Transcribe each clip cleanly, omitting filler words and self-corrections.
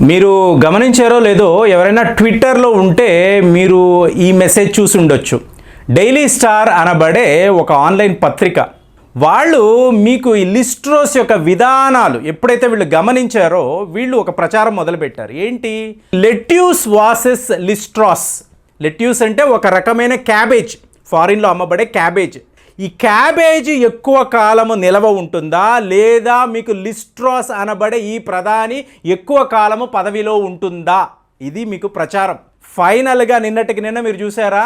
మీరు గమనించారో లేదో, ఎవరైనా ట్విట్టర్లో ఉంటే మీరు ఈ మెసేజ్ చూసి ఉండొచ్చు. డైలీ స్టార్ అనబడే ఒక ఆన్లైన్ పత్రిక వాళ్ళు మీకు ఈ లిస్ట్రోస్ యొక్క విధానాలు ఎప్పుడైతే వీళ్ళు గమనించారో వీళ్ళు ఒక ప్రచారం మొదలుపెట్టారు. ఏంటి? Lettuce vases లిస్ట్రాస్. లెట్యూస్ అంటే ఒక రకమైన క్యాబేజ్, ఫారిన్లో అమ్మబడే క్యాబేజ్. ఈ క్యాబేజీ ఎక్కువ కాలము నిలవ ఉంటుందా, లేదా మీకు లిస్ట్రాస్ అనబడే ఈ ప్రధాని ఎక్కువ కాలము పదవిలో ఉంటుందా? ఇది మీకు ప్రచారం. ఫైనల్గా నిన్నటికి నిన్న మీరు చూసారా,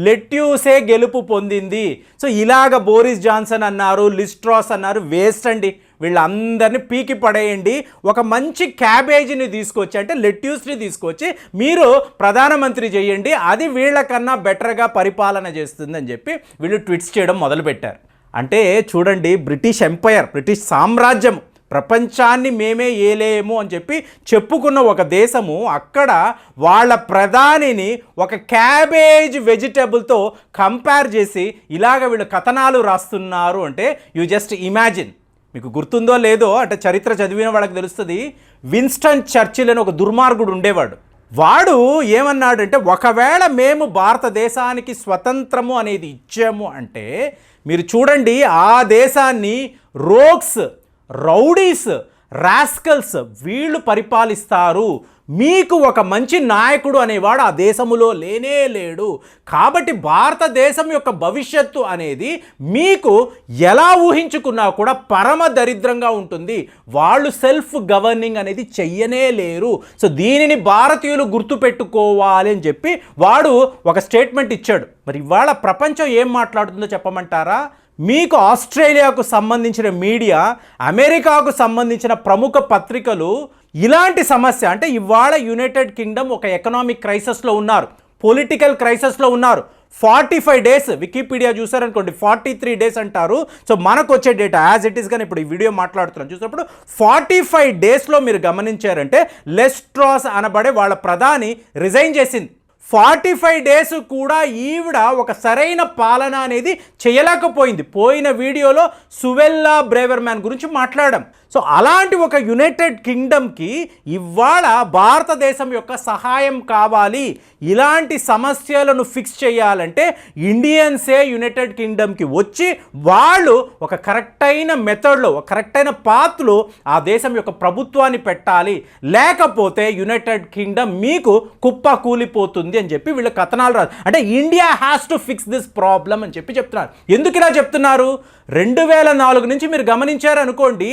లెట్యూసే గెలుపు పొందింది. సో ఇలాగ బోరిస్ జాన్సన్ అన్నారు, లిస్ట్రాస్ అన్నారు, వేస్ట్ అండి. వీళ్ళందరినీ పీకి పడేయండి. ఒక మంచి క్యాబేజీని తీసుకొచ్చి, అంటే లెట్యూస్ని తీసుకొచ్చి మీరు ప్రధానమంత్రి చేయండి, అది వీళ్ళకన్నా బెటర్గా పరిపాలన చేస్తుందని చెప్పి వీళ్ళు ట్వీట్స్ చేయడం మొదలుపెట్టారు. అంటే చూడండి, బ్రిటిష్ ఎంపైర్, బ్రిటిష్ సామ్రాజ్యం, ప్రపంచాన్ని మేమే ఏలేము అని చెప్పి చెప్పుకున్న ఒక దేశము అక్కడ వాళ్ళ ప్రధానిని ఒక క్యాబేజ్ వెజిటబుల్తో కంపేర్ చేసి ఇలాగ వీళ్ళు కథనాలు రాస్తున్నారు. అంటే యూ జస్ట్ ఇమాజిన్. మీకు గుర్తుందో లేదో, అంటే చరిత్ర చదివిన వాళ్ళకి తెలుస్తుంది. విన్స్టన్ చర్చిల్ అని ఒక దుర్మార్గుడు ఉండేవాడు. వాడు ఏమన్నాడంటే, ఒకవేళ మేము భారతదేశానికి స్వతంత్రము అనేది ఇచ్చాము అంటే మీరు చూడండి, ఆ దేశాన్ని రోగ్స్, రౌడీస్, రాస్కల్స్ వీళ్ళు పరిపాలిస్తారు. మీకు ఒక మంచి నాయకుడు అనేవాడు ఆ దేశంలో లేనే లేడు. కాబట్టి భారతదేశం యొక్క భవిష్యత్తు అనేది మీకు ఎలా ఊహించుకున్నా కూడా పరమ దరిద్రంగా ఉంటుంది. వాళ్ళు సెల్ఫ్ గవర్నింగ్ అనేది చెయ్యనే లేరు. సో దీనిని భారతీయులు గుర్తుపెట్టుకోవాలి అని చెప్పి వాడు ఒక స్టేట్మెంట్ ఇచ్చాడు. మరి ఇవాళ ప్రపంచం ఏం మాట్లాడుతుందో చెప్పమంటారా? మీకు ఆస్ట్రేలియాకు సంబంధించిన మీడియా, అమెరికాకు సంబంధించిన ప్రముఖ పత్రికలు ఇలాంటి సమస్య, అంటే ఇవాళ యునైటెడ్ కింగ్డమ్ ఒక ఎకనామిక్ క్రైసిస్లో ఉన్నారు, పొలిటికల్ క్రైసిస్లో ఉన్నారు. 45 డేస్, వికీపీడియా చూసారనుకోండి 43 డేస్ అంటారు. సో మనకు వచ్చే డేటా యాజ్ ఇట్ ఈస్, కానీ ఇప్పుడు ఈ వీడియో మాట్లాడుతున్నాం చూసినప్పుడు 45 డేస్లో మీరు గమనించారంటే లెస్ట్రాస్ అనబడే వాళ్ళ ప్రధాని రిజైన్ చేసింది. 45 డేస్ కూడా ఈవిడ ఒక సరైన పాలన అనేది చేయలేకపోయింది. పోయిన వీడియోలో సువెల్లా బ్రేవర్మ్యాన్ గురించి మాట్లాడాం. సో అలాంటి ఒక యునైటెడ్ కింగ్డమ్కి ఇవాళ భారతదేశం యొక్క సహాయం కావాలి. ఇలాంటి సమస్యలను ఫిక్స్ చేయాలంటే ఇండియన్సే యునైటెడ్ కింగ్డమ్కి వచ్చి వాళ్ళు ఒక కరెక్ట్ అయిన మెథడ్లో, ఒక కరెక్ట్ అయిన పాత్లో ఆ దేశం యొక్క ప్రభుత్వాన్ని పెట్టాలి. లేకపోతే యునైటెడ్ కింగ్డమ్ మీకు కుప్ప కూలిపోతుంది అని చెప్పి వీళ్ళు కథనాలు రాదు. అంటే India has to fix this problem అని చెప్పి చెప్తున్నారు. ఎందుకు ఇలా చెప్తున్నారు? 2004 నుంచి మీరు గమనించారనుకోండి,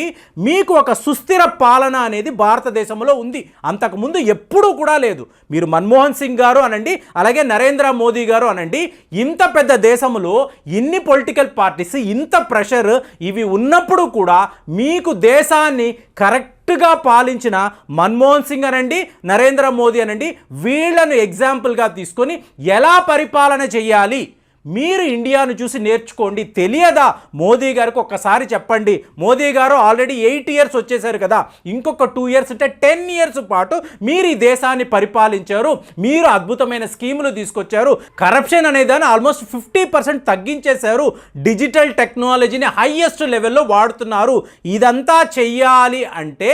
మీకు ఒక సుస్థిర పాలన అనేది భారతదేశంలో ఉంది. అంతకుముందు ఎప్పుడూ కూడా లేదు. మీరు మన్మోహన్ సింగ్ గారు అనండి, అలాగే నరేంద్ర మోదీ గారు అనండి, ఇంత పెద్ద దేశంలో ఇన్ని పొలిటికల్ పార్టీస్, ఇంత ప్రెషర్ ఇవి ఉన్నప్పుడు కూడా మీకు దేశాన్ని కరెక్ట్గా పాలించిన మన్మోహన్ సింగ్ అనండి, నరేంద్ర మోదీ అనండి, వీళ్ళను ఎగ్జాంపుల్గా తీసుకొని ఎలా పరిపాలన చేయాలి మీరు ఇండియాను చూసి నేర్చుకోండి. తెలియదా? మోదీ గారికి ఒక్కసారి చెప్పండి. మోదీ గారు ఆల్రెడీ 8 ఇయర్స్ వచ్చేసారు కదా, ఇంకొక 2 ఇయర్స్ అంటే 10 ఇయర్స్ పాటు మీరు ఈ దేశాన్ని పరిపాలించారు. మీరు అద్భుతమైన స్కీములు తీసుకొచ్చారు. కరప్షన్ అనేదాన్ని ఆల్మోస్ట్ 50% తగ్గించేశారు. డిజిటల్ టెక్నాలజీని హైయెస్ట్ లెవెల్లో వాడుతున్నారు. ఇదంతా చెయ్యాలి అంటే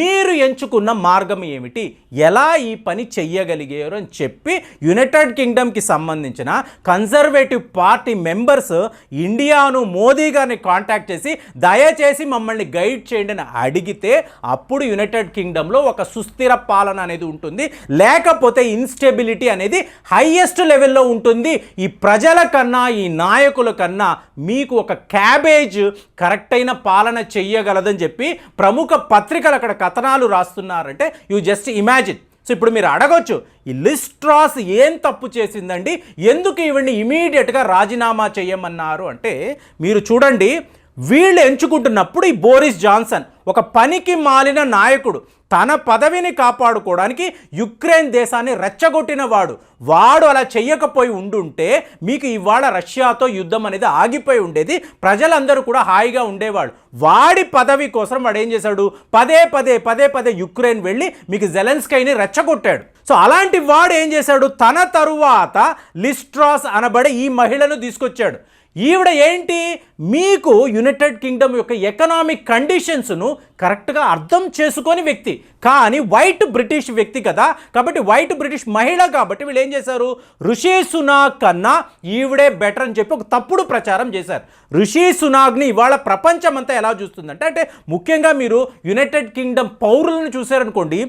మీరు ఎంచుకున్న మార్గం ఏమిటి, ఎలా ఈ పని చెయ్యగలిగారు అని చెప్పి యునైటెడ్ కింగ్డమ్కి సంబంధించిన కన్జర్వేటివ్ పార్టీ మెంబర్స్ ఇండియాను, మోదీ గారిని కాంటాక్ట్ చేసి దయచేసి మమ్మల్ని గైడ్ చేయండి అని అడిగితే అప్పుడు యునైటెడ్ కింగ్డమ్లో ఒక సుస్థిర పాలన అనేది ఉంటుంది. లేకపోతే ఇన్స్టెబిలిటీ అనేది హైయెస్ట్ లెవెల్లో ఉంటుంది. ఈ ప్రజల కన్నా, ఈ నాయకుల కన్నా మీకు ఒక క్యాబేజ్ కరెక్ట్ అయిన పాలన చెయ్యగలదని చెప్పి ప్రముఖ పత్రికలు అక్కడ కథనాలు రాస్తున్నారంటే యూ జస్ట్ ఇమాజిన్. సో ఇప్పుడు మీరు అడగొచ్చు, ఈ లిస్ట్రాస్ ఏం తప్పు చేసిందండి, ఎందుకు ఈవిడ్ని ఇమీడియట్గా రాజీనామా చేయమన్నారు అంటే మీరు చూడండి, వీళ్ళు ఎంచుకుంటున్నప్పుడు ఈ బోరిస్ జాన్సన్ ఒక పనికి మాలిన నాయకుడు, తన పదవిని కాపాడుకోవడానికి యుక్రెయిన్ దేశాన్ని రెచ్చగొట్టిన వాడు అలా చెయ్యకపోయి ఉండుంటే మీకు ఇవాళ రష్యాతో యుద్ధం అనేది ఆగిపోయి ఉండేది. ప్రజలందరూ కూడా హాయిగా ఉండేవాడు. వాడి పదవి కోసం వాడు ఏం చేశాడు, పదే పదే యుక్రెయిన్ వెళ్ళి మీకు జెలెన్స్కీని రెచ్చగొట్టాడు. సో అలాంటి వాడు ఏం చేశాడు, తన తరువాత లిస్ట్రాస్ అనబడే ఈ మహిళను తీసుకొచ్చాడు. ఈవిడ ఏంటి, మీకు యునైటెడ్ కింగ్డమ్ యొక్క ఎకనామిక్ కండిషన్స్ను కరెక్ట్గా అర్థం చేసుకొని వ్యక్తి, కానీ వైట్ బ్రిటిష్ వ్యక్తి కదా, కాబట్టి వైట్ బ్రిటిష్ మహిళ కాబట్టి వీళ్ళు ఏం చేశారు, రిషి సునాక్ కన్నా ఈవిడే బెటర్ అని చెప్పి ఒక తప్పుడు ప్రచారం చేశారు. రిషి సునాక్ని ఇవాళ ప్రపంచం అంతా ఎలా చూస్తుందంటే, అంటే ముఖ్యంగా మీరు యునైటెడ్ కింగ్డమ్ పౌరులను చూశారనుకోండి,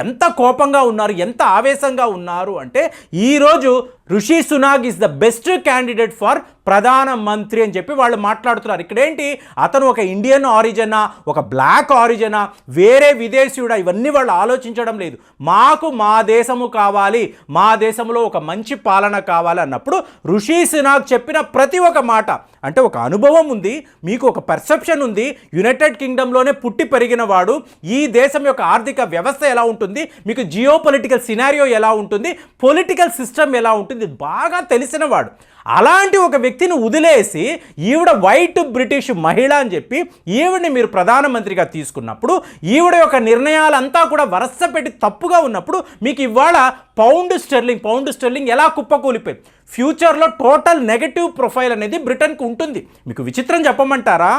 ఎంత కోపంగా ఉన్నారు, ఎంత ఆవేశంగా ఉన్నారు అంటే, ఈరోజు Rishi Sunak is the best candidate for ప్రధానమంత్రి అని చెప్పి వాళ్ళు మాట్లాడుతున్నారు. ఇక్కడేంటి, అతను ఒక ఇండియన్ ఆరిజినా, ఒక బ్లాక్ ఆరిజినా, వేరే విదేశీయుడా, ఇవన్నీ వాళ్ళు ఆలోచించడం లేదు. మాకు మా దేశము కావాలి, మా దేశంలో ఒక మంచి పాలన కావాలి అన్నప్పుడు రిషి సునాక్ చెప్పిన ప్రతి ఒక్క మాట, అంటే ఒక అనుభవం ఉంది, మీకు ఒక పర్సెప్షన్ ఉంది, యునైటెడ్ కింగ్డమ్లోనే పుట్టి పెరిగిన వాడు, ఈ దేశం యొక్క ఆర్థిక వ్యవస్థ ఎలా ఉంటుంది, మీకు జియో పొలిటికల్ సినారియో ఎలా ఉంటుంది, పొలిటికల్ సిస్టమ్ ఎలా ఉంటుంది బాగా తెలిసిన వాడు. అలాంటి ఒక వ్యక్తిని వదిలేసి ఈవిడ వైట్ బ్రిటిష్ మహిళ అని చెప్పి ఈవిడని మీరు ప్రధానమంత్రిగా తీసుకున్నప్పుడు, ఈవిడ యొక్క నిర్ణయాలంతా కూడా వరస పెట్టి తప్పుగా ఉన్నప్పుడు మీకు ఇవాళ పౌండ్ స్టెర్లింగ్ ఎలా కుప్పకూలిపోయింది. ఫ్యూచర్లో టోటల్ నెగటివ్ ప్రొఫైల్ అనేది బ్రిటన్కి ఉంటుంది. మీకు విచిత్రం చెప్పమంటారా,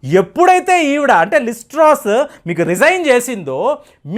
ఎప్పుడైతే ఈవిడ అంటే లిజ్ ట్రస్ మీకు రిజైన్ చేసిందో,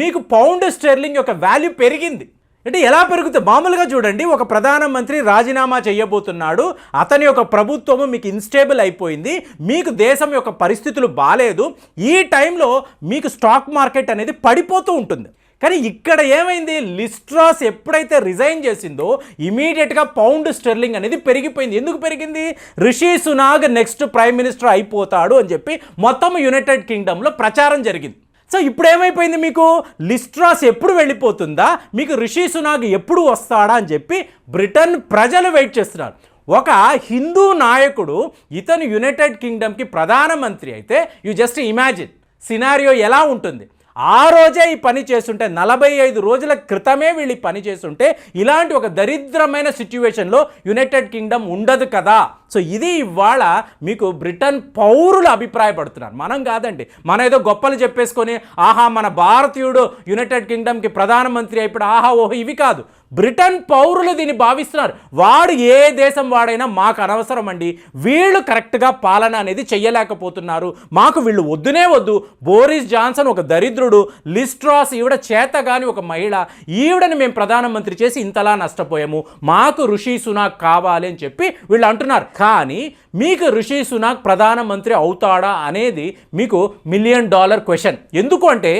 మీకు పౌండ్ స్టెర్లింగ్ యొక్క వాల్యూ పెరిగింది. అంటే ఎలా పెరుగుతుంది, మామూలుగా చూడండి, ఒక ప్రధానమంత్రి రాజీనామా చేయబోతున్నాడు, అతని యొక్క ప్రభుత్వము మీకు ఇన్స్టేబుల్ అయిపోయింది, మీకు దేశం యొక్క పరిస్థితులు బాగాలేదు, ఈ టైంలో మీకు స్టాక్ మార్కెట్ అనేది పడిపోతూ ఉంటుంది. కానీ ఇక్కడ ఏమైంది, లిజ్ ట్రస్ ఎప్పుడైతే రిజైన్ చేసిందో ఇమీడియట్గా పౌండ్ స్టెర్లింగ్ అనేది పెరిగిపోయింది. ఎందుకు పెరిగింది, Rishi Sunak next prime minister అయిపోతాడు అని చెప్పి మొత్తం యునైటెడ్ కింగ్డమ్లో ప్రచారం జరిగింది. సో ఇప్పుడు ఏమైపోయింది, మీకు లిజ్ ట్రస్ ఎప్పుడు వెళ్ళిపోతుందా, మీకు రిషి సునాక్ ఎప్పుడు వస్తాడా అని చెప్పి బ్రిటన్ ప్రజలు వెయిట్ చేస్తున్నారు. ఒక హిందూ నాయకుడు ఇతను యునైటెడ్ కింగ్డమ్కి ప్రధానమంత్రి అయితే యు జస్ట్ ఇమాజిన్ సినారియో ఎలా ఉంటుంది. ఆ రోజే ఈ పని చేస్తుంటే, 45 రోజుల క్రితమే వీళ్ళు ఈ పని చేస్తుంటే ఇలాంటి ఒక దరిద్రమైన సిచ్యువేషన్లో యునైటెడ్ కింగ్డమ్ ఉండదు కదా. సో ఇది ఇవాళ మీకు బ్రిటన్ పౌరులు అభిప్రాయపడుతున్నారు, మనం కాదండి. మనం ఏదో గొప్పలు చెప్పేసుకొని ఆహా మన భారతీయుడు యునైటెడ్ కింగ్డమ్కి ప్రధానమంత్రి అయిపోయి ఆహా ఓహో ఇవి కాదు, బ్రిటన్ పౌరులు దీన్ని భావిస్తున్నారు. వాడు ఏ దేశం వాడైనా మాకు అనవసరం అండి, వీళ్ళు కరెక్ట్గా పాలన అనేది చెయ్యలేకపోతున్నారు, మాకు వీళ్ళు వద్దునే వద్దు. బోరిస్ జాన్సన్ ఒక దరిద్రుడు, లిజ్ ట్రస్ ఈవిడ చేతగాని ఒక మహిళ, ఈవిడని మేము ప్రధానమంత్రి చేసి ఇంతలా నష్టపోయాము, మాకు రిషి సునాక్ కావాలి అని చెప్పి వీళ్ళు అంటున్నారు. కానీ మీకు రిషి సునాక్ ప్రధానమంత్రి అవుతాడా అనేది మీకు $1 మిలియన్ క్వశ్చన్. ఎందుకు అంటే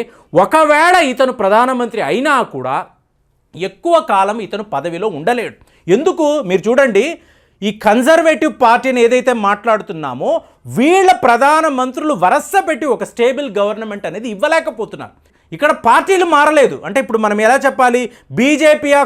ఒకవేళ ఇతను ప్రధానమంత్రి అయినా కూడా ఎక్కువ కాలం ఇతను పదవిలో ఉండలేడు. ఎందుకు మీరు చూడండి, ఈ కన్జర్వేటివ్ పార్టీని ఏదైతే మాట్లాడుతున్నామో వీళ్ళ ప్రధానమంత్రులు వరస పెట్టి ఒక స్టేబుల్ గవర్నమెంట్ అనేది ఇవ్వలేకపోతున్నారు. ఇక్కడ పార్టీలు మారలేదు. అంటే ఇప్పుడు మనం ఎలా చెప్పాలి, బీజేపీయా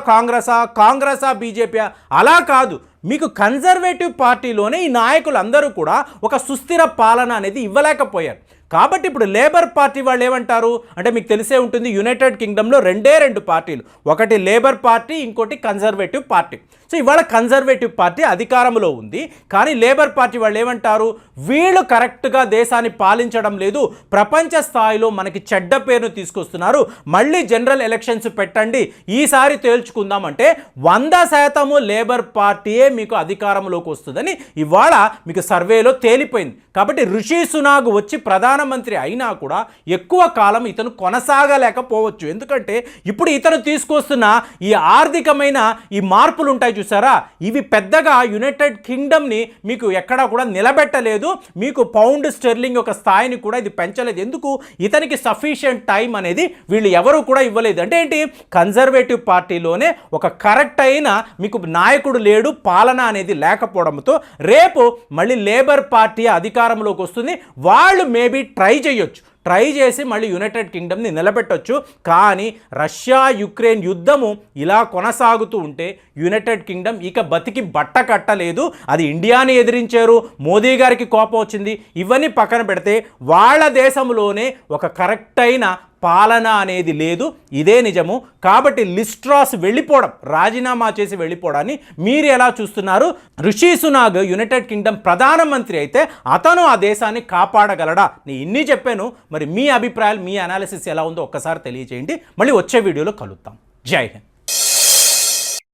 కాంగ్రెసా బీజేపీయా, అలా కాదు. మీకు కన్జర్వేటివ్ పార్టీలోనే ఈ నాయకులు అందరూ కూడా ఒక సుస్థిర పాలన అనేది ఇవ్వలేకపోయారు. కాబట్టి ఇప్పుడు లేబర్ పార్టీ వాళ్ళు ఏమంటారు అంటే, మీకు తెలిసే ఉంటుంది యునైటెడ్ కింగ్డమ్లో రెండు పార్టీలు, ఒకటి లేబర్ పార్టీ, ఇంకోటి కన్జర్వేటివ్ పార్టీ. సో ఇవాళ కన్జర్వేటివ్ పార్టీ అధికారంలో ఉంది, కానీ లేబర్ పార్టీ వాళ్ళు ఏమంటారు, వీళ్ళు కరెక్ట్గా దేశాన్ని పాలించడం లేదు, ప్రపంచ స్థాయిలో మనకి చెడ్డ పేరును తీసుకొస్తున్నారు, మళ్ళీ జనరల్ ఎలక్షన్స్ పెట్టండి, ఈసారి తేల్చుకుందామంటే 100% లేబర్ పార్టీయే మీకు అధికారంలోకి వస్తుందని ఇవాళ మీకు సర్వేలో తేలిపోయింది. కాబట్టి రిషి సునాక్ వచ్చి ప్రధానమంత్రి అయినా కూడా ఎక్కువ కాలం ఇతను కొనసాగలేకపోవచ్చు. ఎందుకంటే ఇప్పుడు ఇతను తీసుకొస్తున్న ఈ ఆర్థికమైన ఈ మార్పులు ఉంటాయి చూసారా, ఇవి పెద్దగా యునైటెడ్ కింగ్డమ్ని మీకు ఎక్కడా కూడా నిలబెట్టలేదు, మీకు పౌండ్ స్టెర్లింగ్ యొక్క స్థాయిని కూడా ఇది పెంచలేదు. ఎందుకు, ఇతనికి సఫిషియంట్ టైం అనేది వీళ్ళు ఎవరు కూడా ఇవ్వలేదు. అంటే ఏంటి, కన్జర్వేటివ్ పార్టీలోనే ఒక కరెక్ట్ అయిన మీకు నాయకుడు లేడు, పాలన అనేది లేకపోవడంతో రేపు మళ్ళీ లేబర్ పార్టీ అధికారంలోకి వస్తుంది, వాళ్ళు మేబీ ట్రై చేసి మళ్ళీ యునైటెడ్ కింగ్డమ్ని నిలబెట్టొచ్చు. కానీ రష్యా యుక్రెయిన్ యుద్ధము ఇలా కొనసాగుతూ ఉంటే యునైటెడ్ కింగ్డమ్ ఇక బతికి బట్ట కట్టలేదు. అది ఇండియాని ఎదిరించారు, మోదీ గారికి కోపం వచ్చింది, ఇవన్నీ పక్కన పెడితే వాళ్ళ దేశంలోనే ఒక కరెక్ట్ అయిన పాలన అనేది లేదు, ఇదే నిజము. కాబట్టి లిజ్ ట్రస్ వెళ్ళిపోవడం, రాజీనామా చేసి వెళ్ళిపోవడాన్ని మీరు ఎలా చూస్తున్నారు? రిషి సునాక్ యునైటెడ్ కింగ్డమ్ ప్రధానమంత్రి అయితే అతను ఆ దేశాన్ని కాపాడగలడా? నేను ఇన్ని చెప్పాను, మరి మీ అభిప్రాయాలు, మీ అనాలిసిస్ ఎలా ఉందో ఒక్కసారి తెలియజేయండి. మళ్ళీ వచ్చే వీడియోలో కలుద్దాం. జై హింద్.